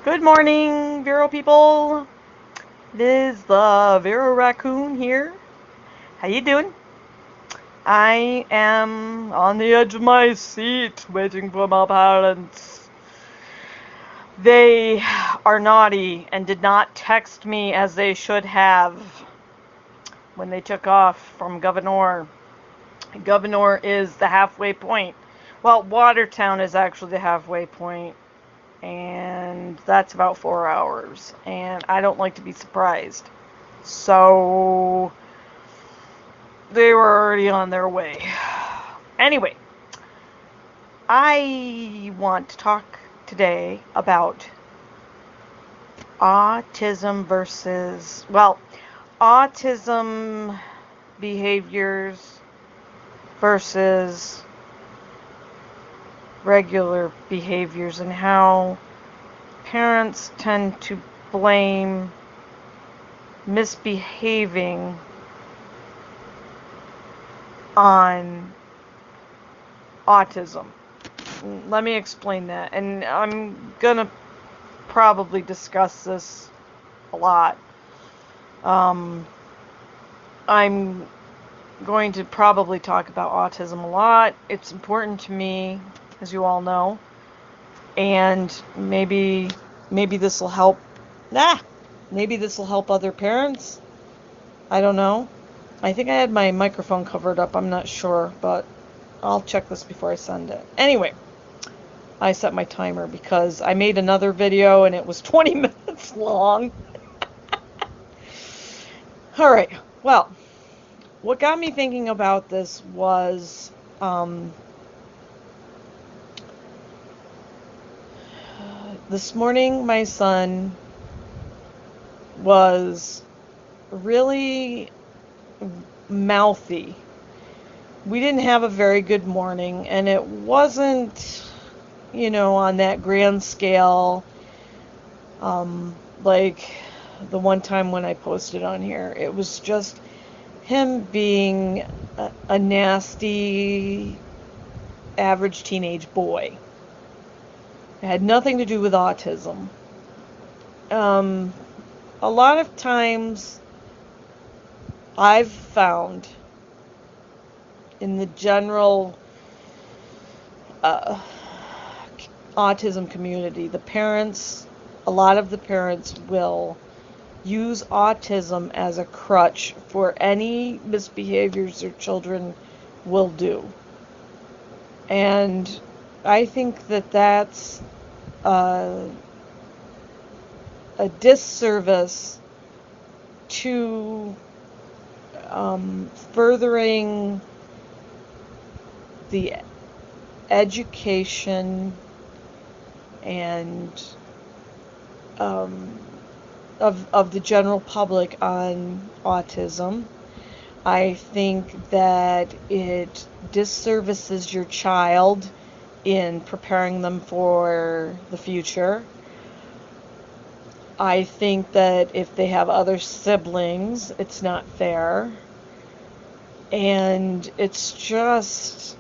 Good morning, Vero people. It is the Vero Raccoon here. How you doing? I am on the edge of my seat waiting for my parents. They are naughty and did not text me as they should have when they took off from Governor. Governor is the halfway point. Well, Watertown is actually the halfway point, and that's about 4 hours, and I don't like to be surprised. So they were already on their way. Anyway, I want to talk today about autism behaviors versus regular behaviors, and how parents tend to blame misbehaving on autism. Let me explain that. And I'm gonna probably discuss this a lot. I'm going to probably talk about autism a lot. It's important to me, as you all know. And maybe this will help. Maybe this will help other parents. I don't know. I think I had my microphone covered up. I'm not sure, but I'll check this before I send it. Anyway, I set my timer because I made another video and it was 20 minutes long. All right. Well, what got me thinking about this was this morning my son was really mouthy. We didn't have a very good morning, and it wasn't, on that grand scale, like the one time when I posted on here. It was just him being a nasty, average teenage boy. It had nothing to do with autism. A lot of times I've found in the general autism community, a lot of the parents will use autism as a crutch for any misbehaviors their children will do. And I think that that's a disservice to furthering the education and of the general public on autism. I think that it disservices your child in preparing them for the future. I think that if they have other siblings, it's not fair. And it's just,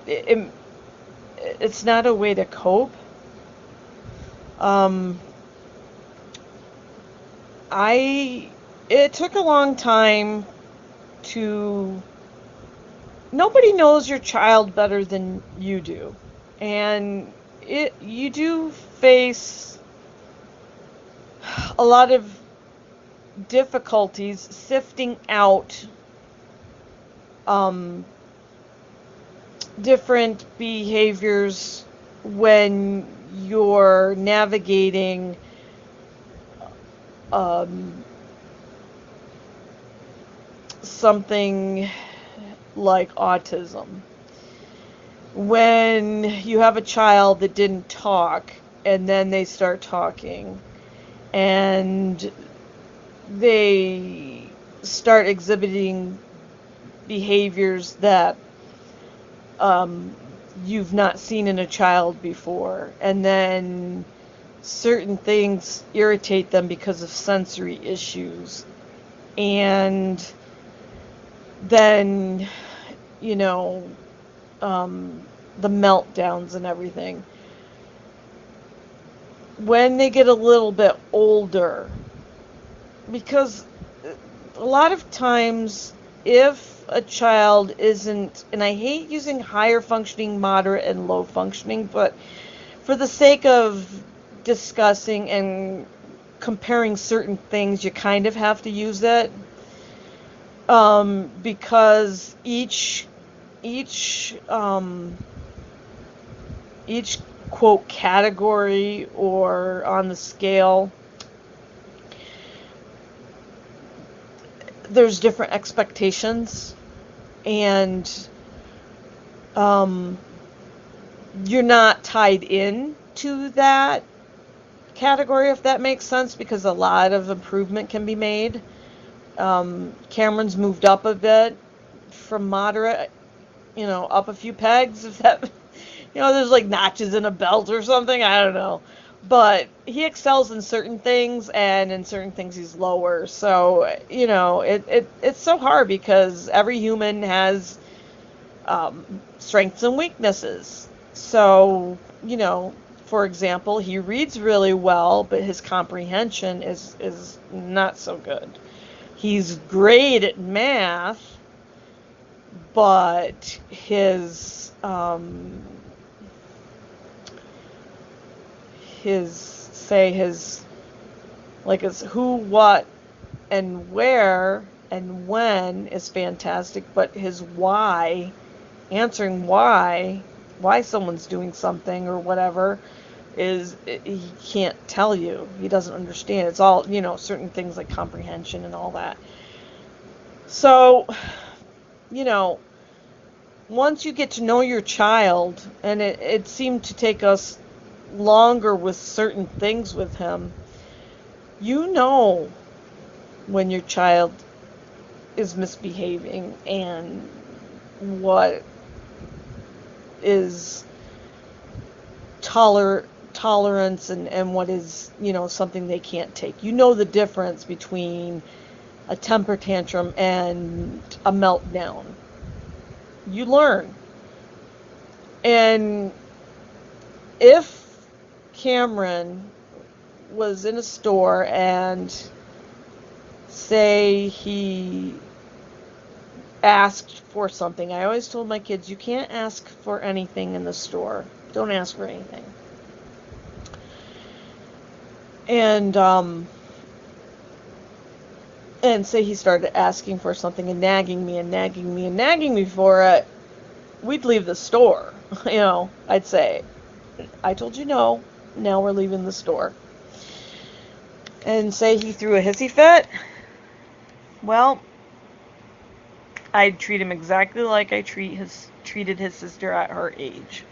it's not a way to cope. It took a long time nobody knows your child better than you do. And you do face a lot of difficulties sifting out different behaviors when you're navigating something like autism. When you have a child that didn't talk and then they start talking and they start exhibiting behaviors that you've not seen in a child before, and then certain things irritate them because of sensory issues, and then the meltdowns and everything. when they get a little bit older, because a lot of times if a child isn't, and I hate using higher functioning, moderate, and low functioning, but for the sake of discussing and comparing certain things, you kind of have to use that, because each quote category or on the scale, there's different expectations, and you're not tied in to that category, if that makes sense, because a lot of improvement can be made. Cameron's moved up a bit from moderate, up a few pegs, if that, there's like notches in a belt or something, I don't know. But he excels in certain things, and in certain things he's lower. So, it's so hard because every human has strengths and weaknesses. So, for example, he reads really well, but his comprehension is not so good. He's great at math, but his who, what, and where and when is fantastic, but his why, answering why someone's doing something or whatever, he can't tell you. He doesn't understand. It's all, certain things like comprehension and all that. So, once you get to know your child, and it seemed to take us longer with certain things with him, when your child is misbehaving and what is tolerance and what is, something they can't take. You know the difference between a temper tantrum and a meltdown. You learn. And if Cameron was in a store and say he asked for something, I always told my kids, you can't ask for anything in the store. Don't ask for anything. And say he started asking for something and nagging me for it, we'd leave the store. I'd say, I told you no, now we're leaving the store. And say he threw a hissy fit, well, I'd treat him exactly like I treated his sister at her age.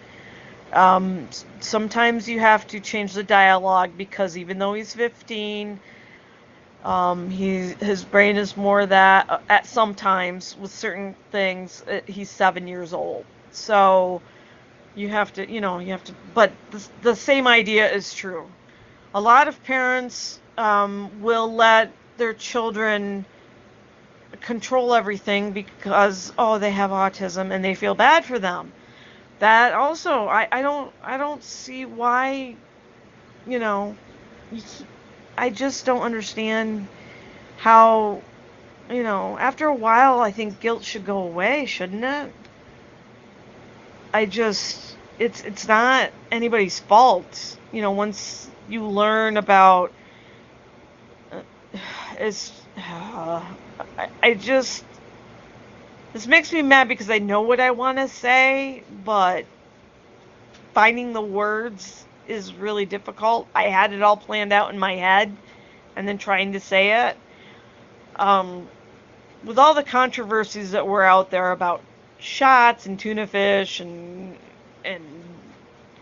Sometimes you have to change the dialogue, because even though he's 15, his brain is more that, at sometimes with certain things, he's 7 years old. So you have to, but the same idea is true. A lot of parents will let their children control everything because, they have autism and they feel bad for them. That also, I don't see why, I just don't understand how, after a while, I think guilt should go away, shouldn't it? It's not anybody's fault. Once you learn about, this makes me mad because I know what I want to say, but finding the words is really difficult. I had it all planned out in my head, and then trying to say it. With all the controversies that were out there about shots and tuna fish and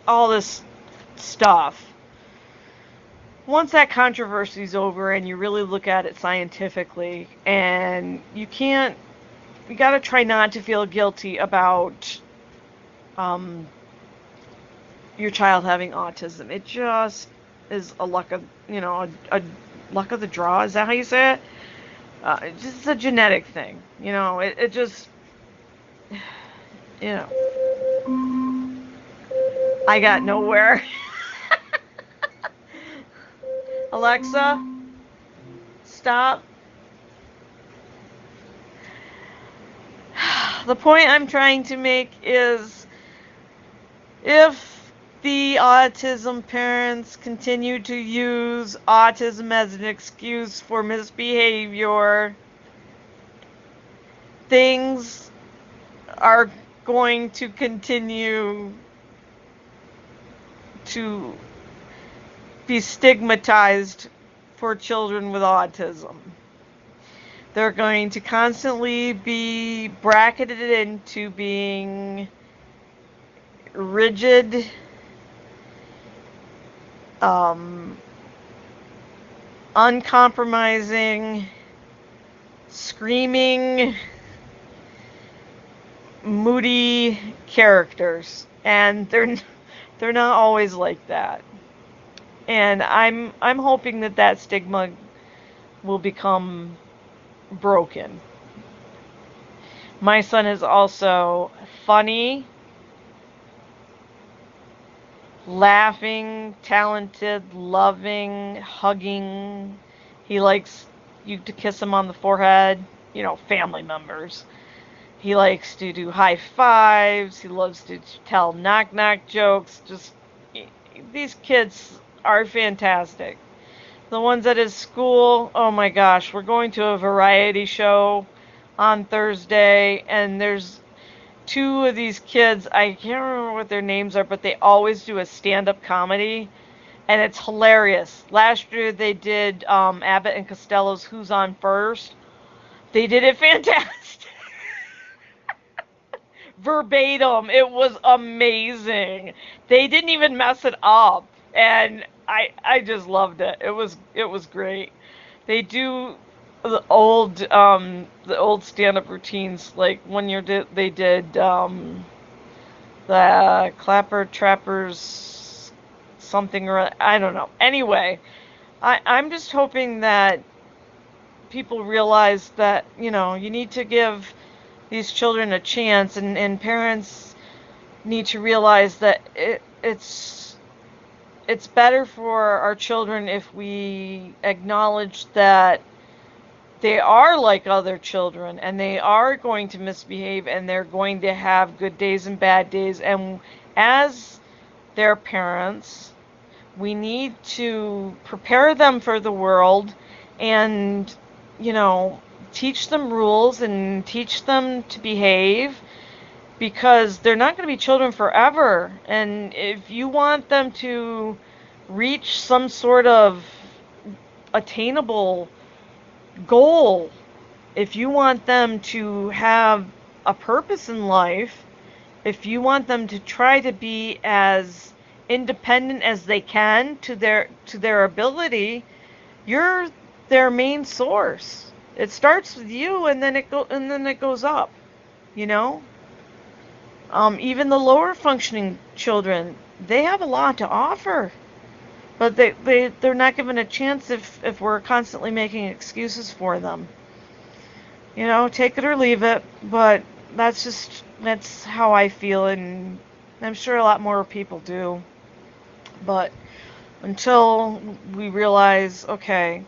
all this stuff, once that controversy's over and you really look at it scientifically, and you gotta try not to feel guilty about your child having autism. It just is a luck of, a luck of the draw. Is that how you say it? It's just a genetic thing. It just, I got nowhere. Alexa, stop. The point I'm trying to make is, if the autism parents continue to use autism as an excuse for misbehavior, things are going to continue to be stigmatized for children with autism. They're going to constantly be bracketed into being rigid, uncompromising, screaming, moody characters, and they're not always like that. And I'm hoping that stigma will become broken. My son is also funny, laughing, talented, loving, hugging. He likes you to kiss him on the forehead, family members. He likes to do high fives. He loves to tell knock knock jokes. These kids are fantastic. The ones at his school, oh my gosh, we're going to a variety show on Thursday, and there's two of these kids, I can't remember what their names are, but they always do a stand-up comedy, and it's hilarious. Last year they did Abbott and Costello's Who's On First. They did it fantastic. Verbatim. It was amazing. They didn't even mess it up, and I just loved it. It was great. They do the old stand-up routines, like one year they did the Clapper Trappers something, or I don't know. Anyway, I'm just hoping that people realize that you need to give these children a chance, and parents need to realize that it's better for our children if we acknowledge that they are like other children, and they are going to misbehave, and they're going to have good days and bad days. And as their parents, we need to prepare them for the world, and teach them rules and teach them to behave, because they're not going to be children forever. And if you want them to reach some sort of attainable goal, if you want them to have a purpose in life, if you want them to try to be as independent as they can to their ability, you're their main source. It starts with you, and then it goes up. Even the lower functioning children, they have a lot to offer, but they're not given a chance if we're constantly making excuses for them. Take it or leave it, but that's how I feel, and I'm sure a lot more people do. But until we realize, okay,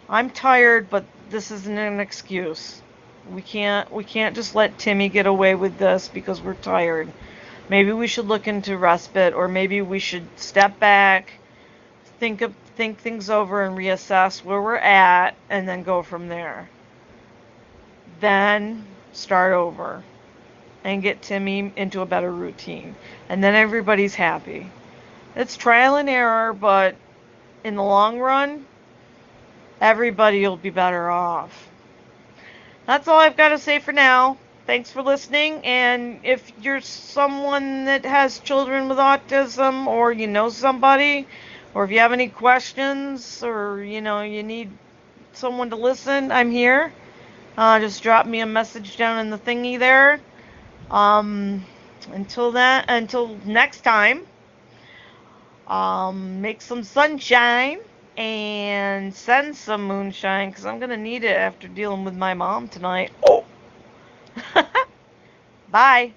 I'm tired, but this isn't an excuse. We can't just let Timmy get away with this because we're tired. Maybe we should look into respite, or maybe we should step back, think things over, and reassess where we're at, and then go from there. Then start over and get Timmy into a better routine, and then everybody's happy. It's trial and error, but in the long run, everybody will be better off. That's all I've got to say for now. Thanks for listening, and if you're someone that has children with autism, or you know somebody, or if you have any questions, or you need someone to listen, I'm here. Just drop me a message down in the thingy there. Until next time, make some sunshine and send some moonshine, because I'm going to need it after dealing with my mom tonight. Oh! Bye.